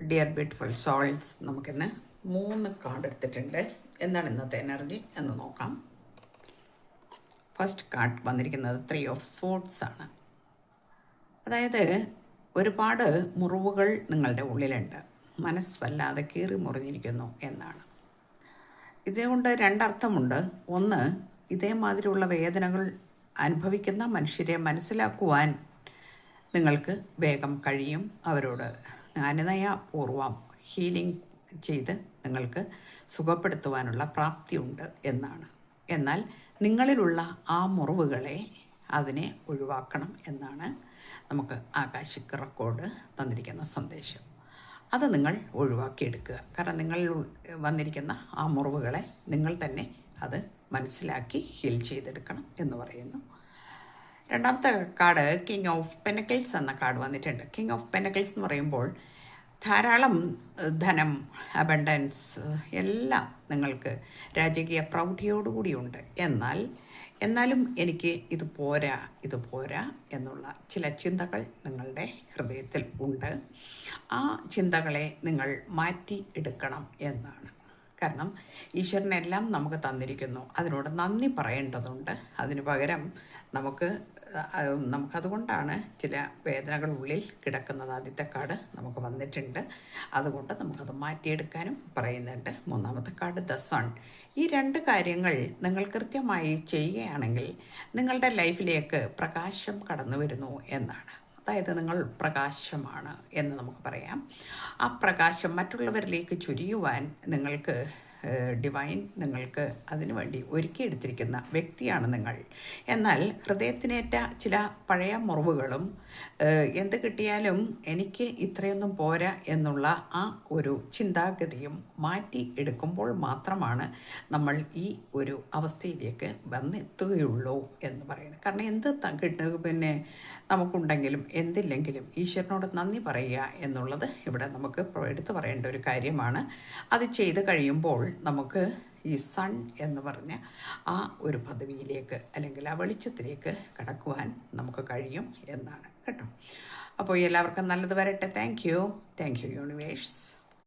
Dear beautiful souls, നമുക്കിന്ന് 3 card എടുത്തിട്ടുണ്ട്. എന്താണ് ഇന്നത്തെ എനർജി എന്ന് നോക്കാം. ഫസ്റ്റ് കാർഡ് വന്നിരിക്കുന്നത് 3 ഓഫ് സ്വോർഡ്സ് ആണ്. അതായത് ഒരുപാട് മുറിവുകൾ നിങ്ങളുടെ ഉള്ളിലുണ്ട്, മനസ്സ് വല്ലാതെ കീറി മുറിഞ്ഞിരിക്കുന്നു എന്നാണ്. ഇതുകൊണ്ട് രണ്ടർത്ഥമുണ്ട്. ഒന്ന്, ഇതേമാതിരിയുള്ള വേദനകൾ അനുഭവിക്കുന്ന മനുഷ്യരെ മനസ്സിലാക്കുവാൻ നിങ്ങൾക്ക് വേഗം കഴിയും. അവരോട് അനുനയപൂർവം ഹീലിംഗ് ചെയ്ത് നിങ്ങൾക്ക് സുഖപ്പെടുത്തുവാനുള്ള പ്രാപ്തിയുണ്ട് എന്നാണ്. എന്നാൽ നിങ്ങളിലുള്ള ആ മുറിവുകളെ അതിനെ ഒഴിവാക്കണം എന്നാണ് നമുക്ക് ആകാശിക് റെക്കോർഡ് തന്നിരിക്കുന്ന സന്ദേശം. അത് നിങ്ങൾ ഒഴിവാക്കിയെടുക്കുക. കാരണം നിങ്ങളിൽ വന്നിരിക്കുന്ന ആ മുറിവുകളെ നിങ്ങൾ തന്നെ അത് മനസ്സിലാക്കി ഹീൽ ചെയ്തെടുക്കണം എന്ന് പറയുന്നു. രണ്ടാമത്തെ കാർഡ് കിങ് ഓഫ് പെനക്കിൾസ് എന്ന കാർഡ് വന്നിട്ടുണ്ട്. കിങ് ഓഫ് പെനക്കിൾസ് എന്ന് പറയുമ്പോൾ ധാരാളം ധനം, അബണ്ടൻസ് എല്ലാം നിങ്ങൾക്ക് രാജകീയ പ്രൗഢിയോടുകൂടിയുണ്ട്. എന്നാലും എനിക്ക് ഇത് പോരാ എന്നുള്ള ചില ചിന്തകൾ നിങ്ങളുടെ ഹൃദയത്തിൽ ഉണ്ട്. ആ ചിന്തകളെ നിങ്ങൾ മാറ്റി എടുക്കണം എന്നാണ്. കാരണം ഈശ്വരനെല്ലാം നമുക്ക് തന്നിരിക്കുന്നു, അതിനോട് നന്ദി പറയേണ്ടതുണ്ട്. അതിന് പകരം നമുക്കതുകൊണ്ടാണ് ചില വേദനകൾ ഉള്ളിൽ കിടക്കുന്നത്. ആദ്യത്തെ കാർഡ് നമുക്ക് വന്നിട്ടുണ്ട്, അതുകൊണ്ട് നമുക്കത് മാറ്റിയെടുക്കാനും പറയുന്നുണ്ട്. മൂന്നാമത്തെ കാർഡ് ദ സൺ. ഈ 2 കാര്യങ്ങൾ നിങ്ങൾ കൃത്യമായി ചെയ്യുകയാണെങ്കിൽ നിങ്ങളുടെ ലൈഫിലേക്ക് പ്രകാശം കടന്നു വരുന്നു എന്നാണ്. അതായത് നിങ്ങൾ പ്രകാശമാണ് എന്ന് നമുക്ക് പറയാം. ആ പ്രകാശം മറ്റുള്ളവരിലേക്ക് ചൊരിയുവാൻ നിങ്ങൾക്ക് ഡിവൈൻ നിങ്ങൾക്ക് അതിനുവേണ്ടി ഒരുക്കിയെടുത്തിരിക്കുന്ന വ്യക്തിയാണ് നിങ്ങൾ. എന്നാൽ ഹൃദയത്തിനേറ്റ ചില പഴയ മുറിവുകളും എന്ത് കിട്ടിയാലും എനിക്ക് ഇത്രയൊന്നും പോരാ എന്നുള്ള ആ ഒരു ചിന്താഗതിയും മാറ്റി എടുക്കുമ്പോൾ മാത്രമാണ് നമ്മൾ ഈ ഒരു അവസ്ഥയിലേക്ക് വന്നെത്തുകയുള്ളൂ എന്ന് പറയുന്നത്. കാരണം എന്ത് പിന്നെ നമുക്കുണ്ടെങ്കിലും എന്തില്ലെങ്കിലും ഈശ്വരനോട് നന്ദി പറയുക എന്നുള്ളത് ഇവിടെ നമുക്ക് എടുത്തു പറയേണ്ട ഒരു കാര്യമാണ്. അത് ചെയ്ത് കഴിയുമ്പോൾ നമുക്ക് ഈ സൺ എന്ന് പറഞ്ഞ ആ ഒരു പദവിയിലേക്ക് അല്ലെങ്കിൽ ആ വെളിച്ചത്തിലേക്ക് കടക്കുവാൻ നമുക്ക് കഴിയും എന്നാണ് കേട്ടോ. അപ്പോൾ എല്ലാവർക്കും നല്ലത് വരട്ടെ. Thank you universe.